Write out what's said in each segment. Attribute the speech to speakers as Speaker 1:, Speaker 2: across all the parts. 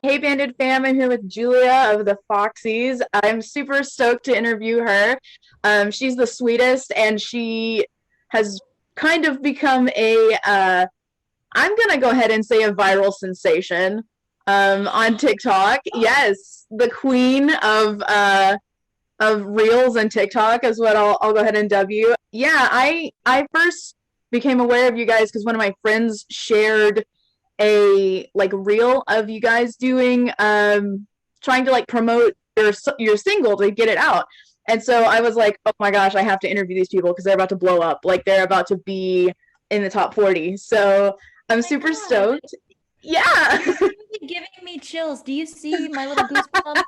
Speaker 1: Hey, Banded fam, I'm here with Julia of the Foxies. I'm super stoked to interview her. She's the sweetest, and she has kind of become I'm gonna go ahead and say a viral sensation on TikTok. Yes, the queen of Reels and TikTok is what I'll go ahead and dub you. Yeah, I first became aware of you guys because one of my friends shared a like reel of you guys doing trying to like promote your single to get it out. And so I was like, oh my gosh, I have to interview these people because they're about to blow up. Like they're about to be in the top 40. So I'm super stoked. Yeah.
Speaker 2: You're giving me chills. Do you see my little goosebumps?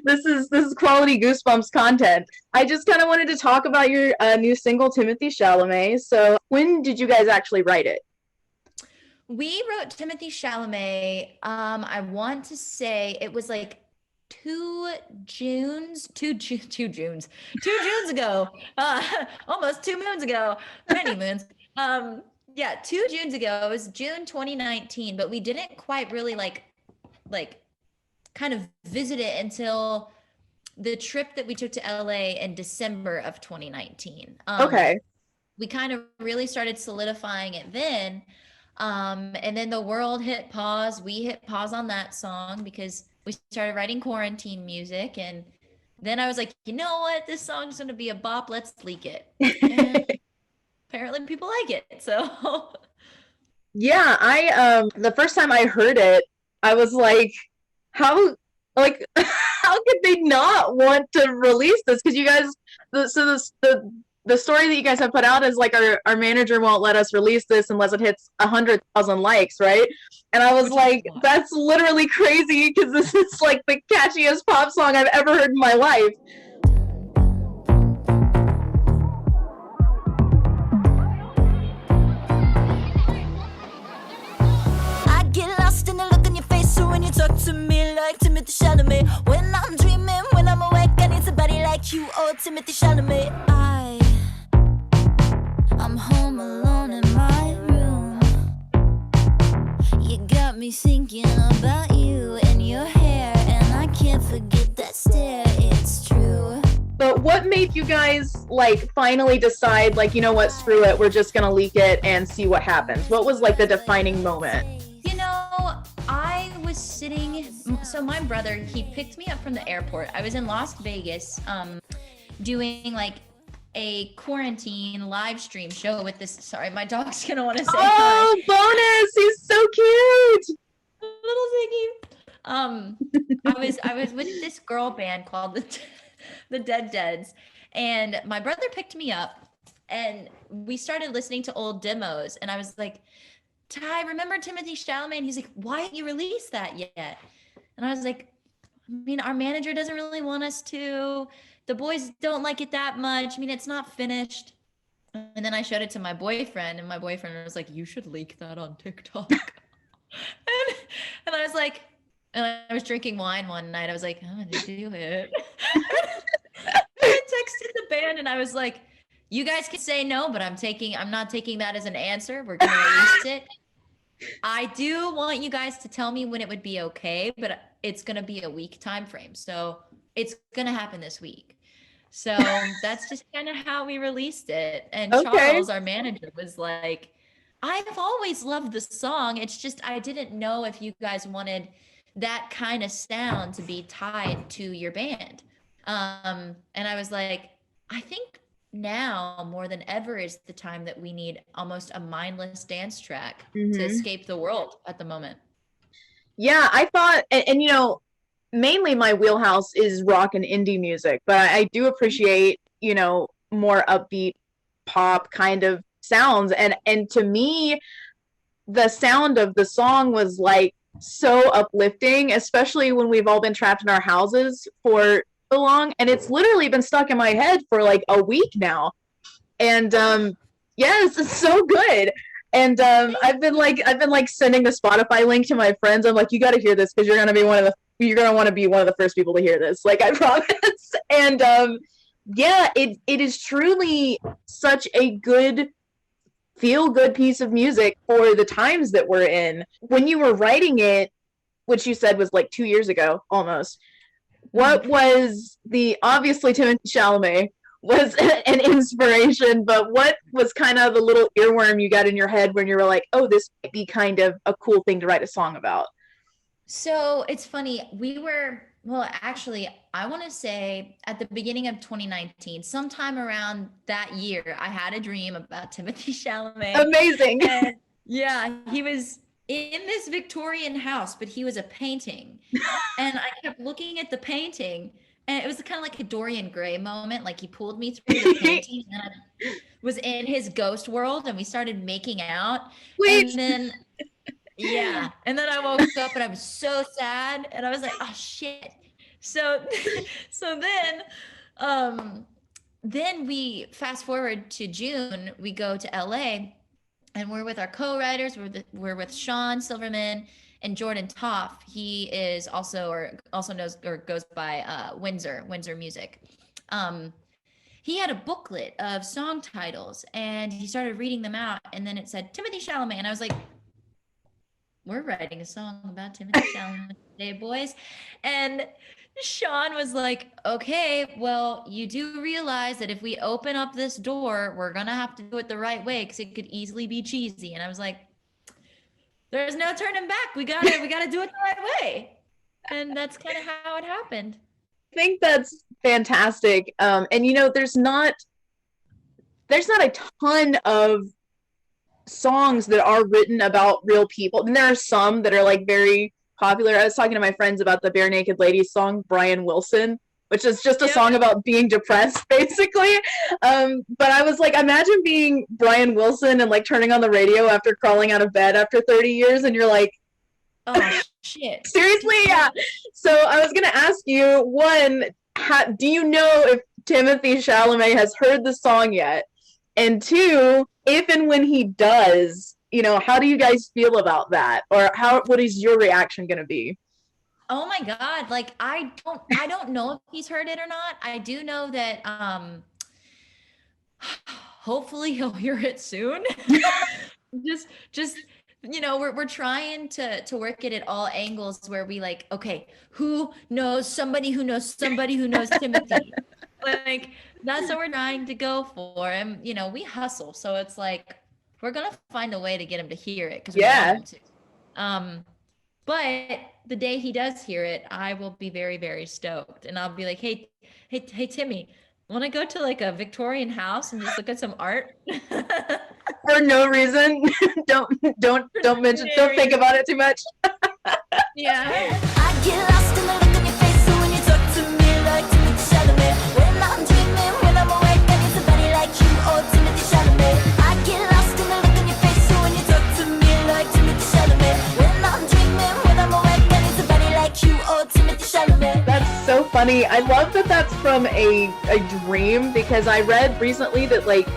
Speaker 1: This is quality Goosebumps content. I just kind of wanted to talk about your new single, Timothée Chalamet. So when did you guys actually write it?
Speaker 2: We wrote Timothée Chalamet. I want to say it was like 2 Junes ago. Almost 2 moons ago. Many moons. Yeah, 2 Junes ago. It was June 2019, but we didn't quite really like kind of visit it until the trip that we took to LA in December of 2019.
Speaker 1: Okay.
Speaker 2: We kind of really started solidifying it then. And then the world hit pause. We hit pause on that song because we started writing quarantine music. And then I was like, you know what? This song's going to be a bop. Let's leak it. And apparently people like it. So
Speaker 1: Yeah, I the first time I heard it, I was like, how how could they not want to release this? Because you guys, the story that you guys have put out is like our manager won't let us release this unless it hits 100,000 likes, right? And I was like, that's literally crazy because this is like the catchiest pop song I've ever heard in my life.
Speaker 3: I get lost in the look on your face, so when you talk to me like Timothée Chalamet, when I'm dreaming, when I'm awake, I need somebody like you, oh Timothée Chalamet. I'm home alone in my room. You got me thinking about you and your hair, and I can't forget that stare, it's true.
Speaker 1: But what made you guys like finally decide like, you know what, screw it, we're just gonna leak it and see what happens? What was like the defining moment?
Speaker 2: You know, I was sitting, so my brother, he picked me up from the airport. I was in Las Vegas doing like a quarantine live stream show with this, sorry, my dog's gonna want to say hi.
Speaker 1: Bonus, he's so cute.
Speaker 2: Little Ziggy. I was with this girl band called the Dead Deads, and my brother picked me up and we started listening to old demos, and I was like, Ty, remember Timothée Chalamet? And he's like, why haven't you released that yet? And I was like, I mean, our manager doesn't really want us to. The boys don't like it that much. I mean, it's not finished. And then I showed it to my boyfriend, and my boyfriend was like, you should leak that on TikTok. and I was like, and I was drinking wine one night. I was like, I'm going to do it. I texted the band and I was like, you guys can say no, but I'm not taking that as an answer. We're going to release it. I do want you guys to tell me when it would be okay, but it's going to be a week time frame. So it's going to happen this week. So that's just kind of how we released it. And
Speaker 1: Okay.
Speaker 2: Charles, our manager, was like, I've always loved the song. It's just, I didn't know if you guys wanted that kind of sound to be tied to your band. And I was like, I think now more than ever is the time that we need almost a mindless dance track to escape the world at the moment.
Speaker 1: Yeah, I thought, and you know, mainly my wheelhouse is rock and indie music, but I do appreciate, you know, more upbeat pop kind of sounds. And to me, the sound of the song was like so uplifting, especially when we've all been trapped in our houses for so long. And it's literally been stuck in my head for like a week now. And yes, it's so good. And I've been like sending the Spotify link to my friends. I'm like, you got to hear this because you're gonna want to be one of the first people to hear this. Like, I promise. And yeah, it is truly such a good feel good piece of music for the times that we're in. When you were writing it, which you said was like 2 years ago almost, what was the obviously Timothée Chalamet was an inspiration, but what was kind of the little earworm you got in your head when you were like, oh, this might be kind of a cool thing to write a song about?
Speaker 2: So it's funny. Well, actually, I want to say at the beginning of 2019, sometime around that year, I had a dream about Timothée Chalamet.
Speaker 1: Amazing.
Speaker 2: And yeah, he was in this Victorian house, but he was a painting. And I kept looking at the painting, and it was kind of like a Dorian Gray moment. Like he pulled me through the painting, and I was in his ghost world, and we started making out.
Speaker 1: Wait.
Speaker 2: And then yeah. And then I woke up and I was so sad and I was like, oh shit. So then we fast forward to June, we go to LA and we're with our co-writers. We're with Sean Silverman and Jordan Toff. He is also knows or goes by Windsor Music. He had a booklet of song titles and he started reading them out, and then it said Timothée Chalamet, and I was like, we're writing a song about Timothée Chalamet today, boys. And Sean was like, okay, well, you do realize that if we open up this door, we're going to have to do it the right way because it could easily be cheesy. And I was like, there's no turning back. We got to do it the right way. And that's kind of how it happened.
Speaker 1: I think that's fantastic. And you know, there's not a ton of songs that are written about real people, and there are some that are like very popular. I was talking to my friends about the Bare Naked Ladies song Brian Wilson, which is just a song about being depressed basically. But I was like, imagine being Brian Wilson and like turning on the radio after crawling out of bed after 30 years and you're like,
Speaker 2: oh shit.
Speaker 1: Seriously? Yeah. So I was gonna ask you, one, do you know if Timothée Chalamet has heard the song yet? And two, if and when he does, you know, how do you guys feel about that? Or what is your reaction going to be?
Speaker 2: Oh my God. Like, I don't know if he's heard it or not. I do know that, hopefully he'll hear it soon. just, you know, we're trying to work it at all angles where we like, okay, who knows somebody who knows somebody who knows Timothy? Like, that's what we're trying to go for. And, you know, we hustle. So it's like, we're going to find a way to get him to hear it. Cause we want him to. But the day he does hear it, I will be very, very stoked. And I'll be like, hey, Timmy, want to go to like a Victorian house and just look at some art?
Speaker 1: For no reason. Don't mention, don't think about it too much.
Speaker 2: Yeah.
Speaker 3: I get lost in the look on your face, so when you talk to me like Timothée Chalamet, when I'm dreaming, when I'm awake, I need somebody like you, oh Timothée Chalamet. I get lost in the look on your face, so when you talk to me like Timothée Chalamet, when I'm dreaming, when I'm awake, I need somebody like you, oh Timothée Chalamet.
Speaker 1: That's so funny. I love that that's from a dream, because I read recently that like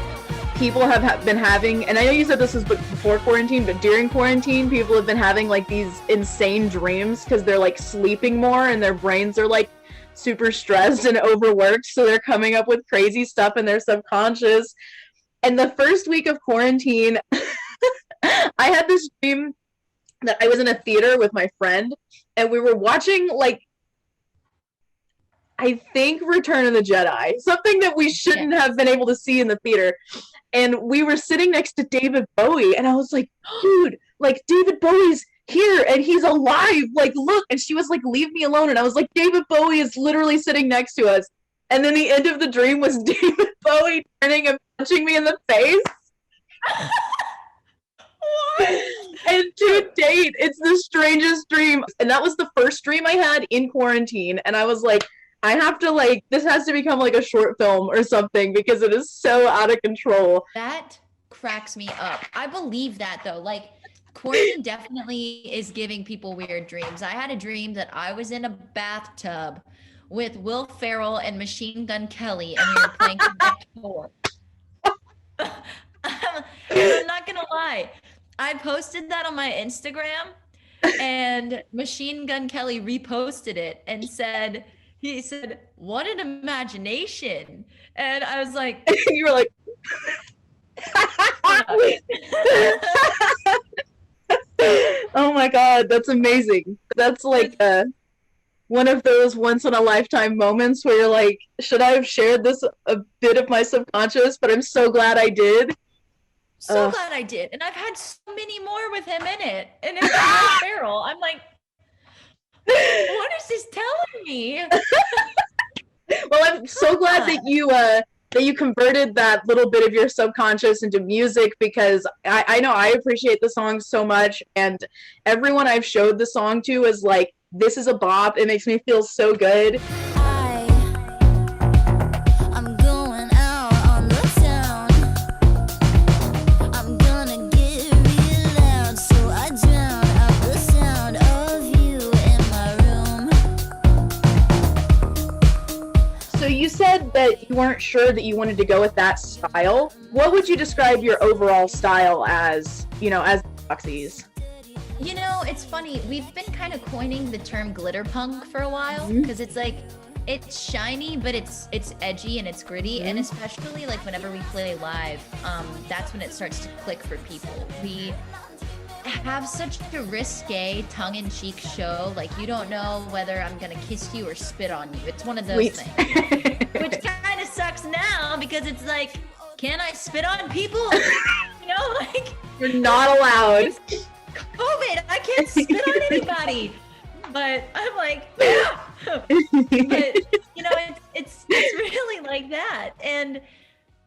Speaker 1: people have been having, and I know you said this was before quarantine, but during quarantine, people have been having like these insane dreams because they're like sleeping more and their brains are like super stressed and overworked. So they're coming up with crazy stuff in their subconscious. And the first week of quarantine, I had this dream that I was in a theater with my friend and we were watching like, I think Return of the Jedi, something that we shouldn't have been able to see in the theater. And we were sitting next to David Bowie, and I was like, dude, like, David Bowie's here, and he's alive, like, look. And she was like, leave me alone. And I was like, David Bowie is literally sitting next to us. And then the end of the dream was David Bowie turning and punching me in the face. And to date, it's the strangest dream. And that was the first dream I had in quarantine. And I was like, I have to like, this has to become like a short film or something because it is so out of control.
Speaker 2: That cracks me up. I believe that though. Like, quarantine definitely is giving people weird dreams. I had a dream that I was in a bathtub with Will Ferrell and Machine Gun Kelly, and we were playing Connect 4. I'm not gonna lie. I posted that on my Instagram, and Machine Gun Kelly reposted it and said, he said, "What an imagination." And I was like,
Speaker 1: You were like, oh my God, that's amazing. That's like one of those once in a lifetime moments where you're like, should I have shared this a bit of my subconscious? But I'm so glad I did.
Speaker 2: so glad I did. And I've had so many more with him in it. And it's Will Ferrell. I'm like, what is this telling me?
Speaker 1: Well, I'm so glad that you converted that little bit of your subconscious into music, because I know I appreciate the song so much, and everyone I've showed the song to is like, this is a bop. It makes me feel so good.
Speaker 3: I'm going out on the town. I'm gonna get real loud, so I drown out the sound of you in my room.
Speaker 1: So you said that you weren't sure that you wanted to go with that style. What would you describe your overall style as, as Foxies?
Speaker 2: You know, it's funny. We've been kind of coining the term glitter punk for a while, because it's like, it's shiny, but it's edgy and it's gritty. And especially like whenever we play live, that's when it starts to click for people. We have such a risque, tongue-in-cheek show. Like, you don't know whether I'm gonna kiss you or spit on you. It's one of those things, which kind of sucks now, because it's like, can I spit on people? Like,
Speaker 1: you're not allowed.
Speaker 2: COVID, I can't spit on anybody. But I'm like, yeah. But it's really like that. And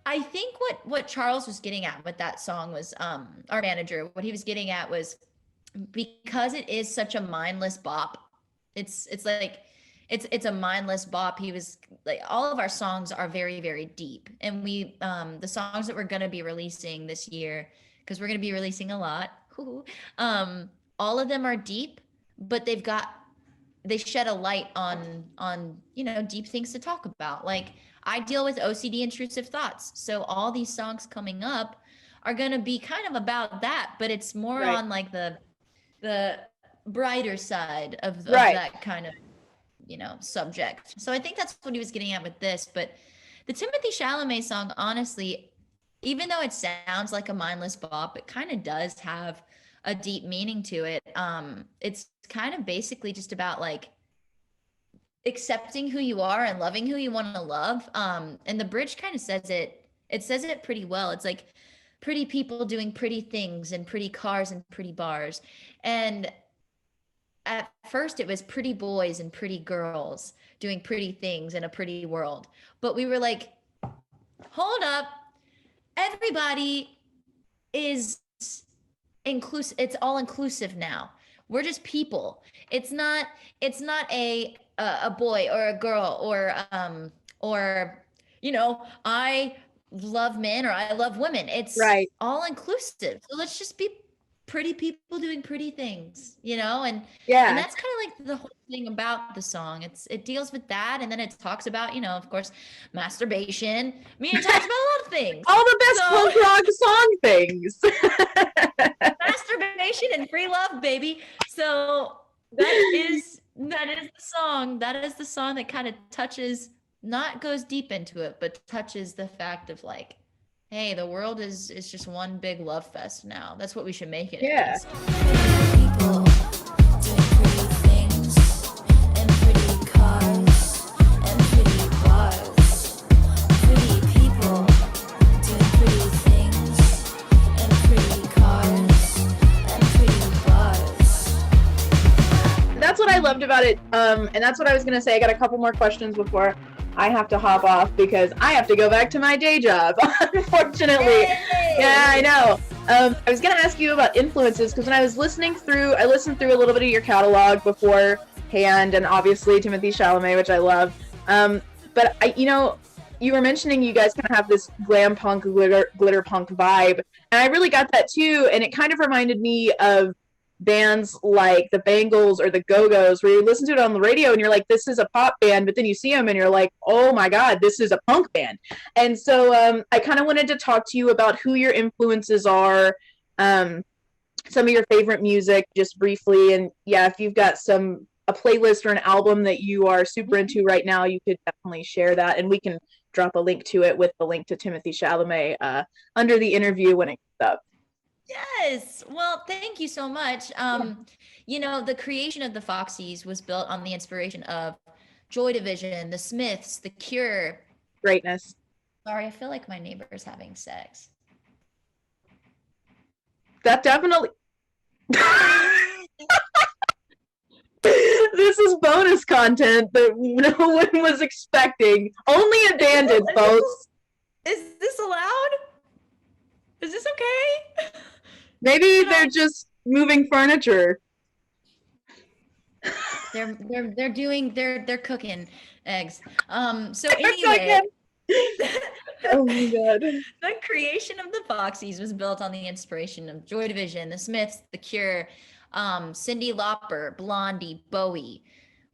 Speaker 2: I think what Charles was getting at with that song was, our manager, what he was getting at was, because it is such a mindless bop. It's like, it's a mindless bop. He was like, all of our songs are very, very deep. And we, the songs that we're going to be releasing this year, because we're going to be releasing a lot, all of them are deep, but they shed a light on deep things to talk about. Like, I deal with OCD, intrusive thoughts, so all these songs coming up are going to be kind of about that, but it's more on like the brighter side of that kind of subject. So I think that's what he was getting at with this. But the Timothée Chalamet song, honestly, even though it sounds like a mindless bop, it kind of does have a deep meaning to it. It's kind of basically just about like accepting who you are and loving who you want to love. And the bridge kind of says it pretty well. It's like, pretty people doing pretty things, and pretty cars and pretty bars. And at first it was pretty boys and pretty girls doing pretty things in a pretty world. But we were like, hold up. Everybody is inclusive. It's all inclusive now. We're just people. It's not a boy or a girl or I love men or I love women. It's all inclusive. So let's just be pretty people doing pretty things, and that's kind of like the whole thing about the song. It deals with that, and then it talks about, of course, masturbation. I mean, it talks about a lot of things.
Speaker 1: All the best punk rock song things.
Speaker 2: Masturbation and free love, baby. So that is the song. That is the song that kind of goes deep into it, but touches the fact of like, hey, the world is just one big love fest now. That's what we should make it.
Speaker 1: Yeah.
Speaker 3: People doing pretty things and pretty cars and pretty bars. Pretty people doing pretty things and pretty cars and pretty bars.
Speaker 1: That's what I loved about it. And that's what I was going to say. I got a couple more questions before I have to hop off, because I have to go back to my day job, unfortunately. Yay! Yeah, I know. I was going to ask you about influences, because when I was listening through a little bit of your catalog beforehand, and obviously Timothée Chalamet, which I love. But you were mentioning you guys kind of have this glam punk, glitter punk vibe, and I really got that too. And it kind of reminded me of bands like the Bangles or the Go-Go's, where you listen to it on the radio and you're like, this is a pop band, but then you see them and you're like, oh my God, this is a punk band. And so I kind of wanted to talk to you about who your influences are, some of your favorite music, just briefly, and if you've got some a playlist or an album that you are super into right now, you could definitely share that, and we can drop a link to it with the link to Timothée Chalamet under the interview when it comes up.
Speaker 2: Yes. Well, thank you so much. You know, the creation of the Foxies was built on the inspiration of Joy Division, the Smiths, The Cure.
Speaker 1: Greatness.
Speaker 2: Sorry, I feel like my neighbor's having sex.
Speaker 1: That definitely. This is bonus content that no one was expecting. Only Abandoned, folks.
Speaker 2: Is this allowed? Is this okay?
Speaker 1: Maybe they're just moving furniture.
Speaker 2: They're cooking eggs. So anyway.
Speaker 1: Oh my god.
Speaker 2: The creation of the Foxies was built on the inspiration of Joy Division, the Smiths, The Cure, Cyndi Lauper, Blondie, Bowie.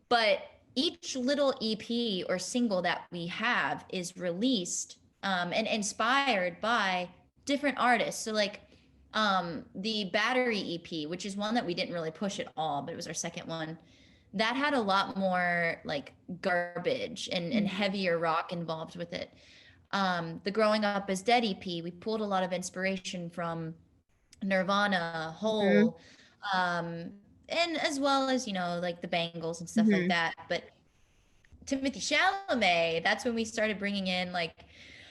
Speaker 2: But each little EP or single that we have is released and inspired by different artists. So like the Battery EP, which is one that we didn't really push at all, but it was our second one, that had a lot more like garbage and heavier rock involved with it. The Growing Up as Dead EP, we pulled a lot of inspiration from Nirvana, Hole, and as well as, you know, like the Bangles and stuff like that. But Timothée Chalamet, that's when we started bringing in like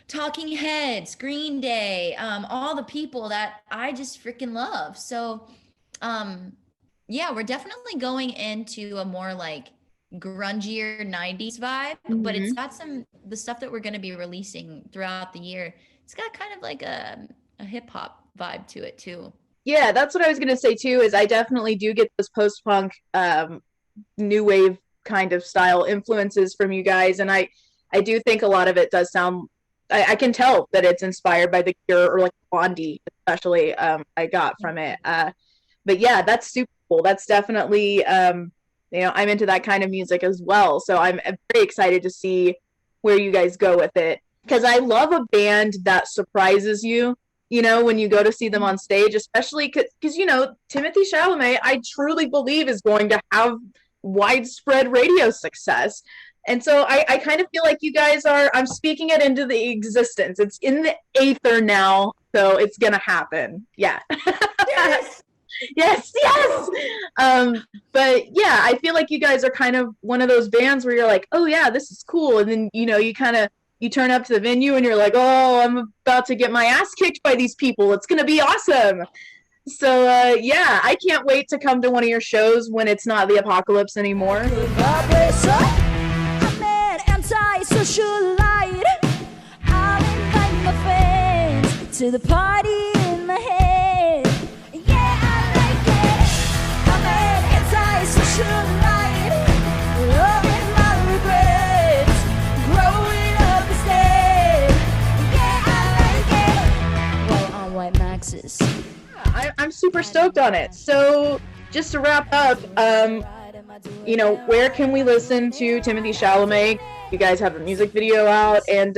Speaker 2: Talking Heads, Green Day, all the people that I just freaking love. So, yeah, we're definitely going into a more like grungier 90s vibe, but it's got the stuff that we're going to be releasing throughout the year. It's got kind of like a hip hop vibe to it too.
Speaker 1: Yeah, that's what I was going to say too, is I definitely do get those post-punk new wave kind of style influences from you guys. And I do think a lot of it does sound, I can tell that it's inspired by The Cure or like Blondie, especially I got from it. But yeah, that's super cool. That's definitely, you know, I'm into that kind of music as well. So I'm very excited to see where you guys go with it. Because I love a band that surprises you, you know, when you go to see them on stage, especially because, you know, Timothée Chalamet, I truly believe is going to have widespread radio success. And so I kind of feel like you guys are, I'm speaking it into the existence. It's in the aether now, so it's going to happen. Yeah.
Speaker 2: Yes.
Speaker 1: Yes. But yeah, I feel like you guys are kind of one of those bands where you're like, oh yeah, this is cool. And then, you know, you turn up to the venue and you're like, oh, I'm about to get my ass kicked by these people. It's going to be awesome. So yeah, I can't wait to come to one of your shows when it's not the apocalypse anymore.
Speaker 3: Socialite, I'll invite my friends to the party in my head. Yeah, I like it. I'm an anti-socialite, loving my regrets, growing up instead. Yeah, I like it. Well, on White Maxes.
Speaker 1: I'm super stoked on it. So just to wrap up, you know, where can we listen to Timothée Chalamet? You guys have a music video out, and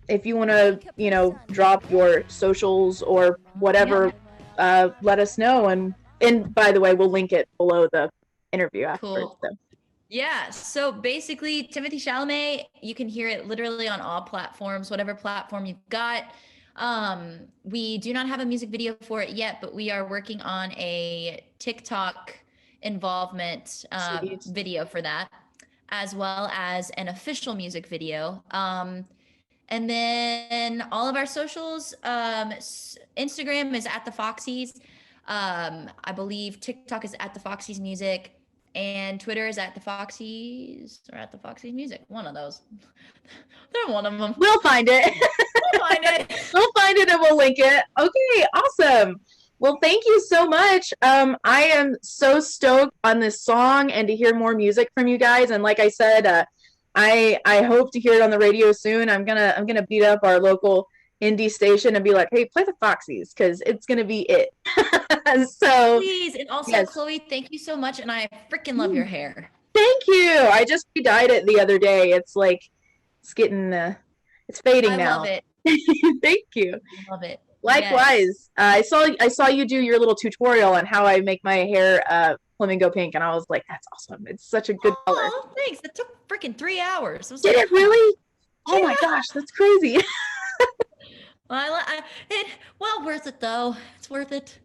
Speaker 1: if you want to, you know, drop your socials or whatever, let us know. And by the way, we'll link it below the interview afterwards.
Speaker 2: Cool. So. Yeah. So basically, Timothée Chalamet, you can hear it literally on all platforms, whatever platform you've got. We do not have a music video for it yet, but we are working on a TikTok involvement video for that, as well as an official music video. And then all of our socials, Instagram is at the Foxies. I believe TikTok is at the Foxies Music, and Twitter is at the Foxies or at the Foxies Music. One of those. They're one of them.
Speaker 1: We'll find it. We'll find it and we'll link it. Okay, awesome. Well, thank you so much. I am so stoked on this song and to hear more music from you guys. And like I said, I hope to hear it on the radio soon. I'm gonna beat up our local indie station and be like, hey, play the Foxies, because it's gonna be it. So
Speaker 2: please. And also, yes. Chloe, thank you so much. And I freaking love your hair.
Speaker 1: Thank you. I just dyed it the other day. It's like it's getting it's fading now.
Speaker 2: I love it.
Speaker 1: Thank you.
Speaker 2: I love it.
Speaker 1: Likewise. Yes. I saw you do your little tutorial on how I make my hair flamingo pink, and I was like, that's awesome. It's such a good color.
Speaker 2: Oh, thanks. That took freaking 3 hours.
Speaker 1: Did it really? Oh my gosh, that's crazy.
Speaker 2: Well, worth it though. It's worth it.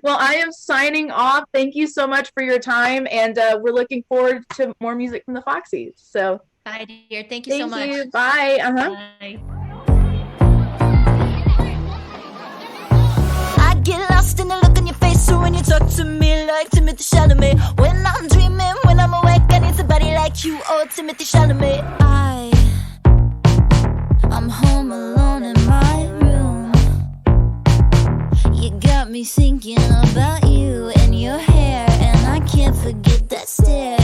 Speaker 1: Well, I am signing off. Thank you so much for your time, and we're looking forward to more music from the Foxies. So
Speaker 2: bye, dear. Thank you so much.
Speaker 1: Bye.
Speaker 2: Bye.
Speaker 3: I get lost in the look on your face. So when you talk to me like Timothée Chalamet, when I'm dreaming, when I'm awake, I need somebody like you, oh Timothée Chalamet. I'm home alone in my room. You got me thinking about you and your hair, and I can't forget that stare.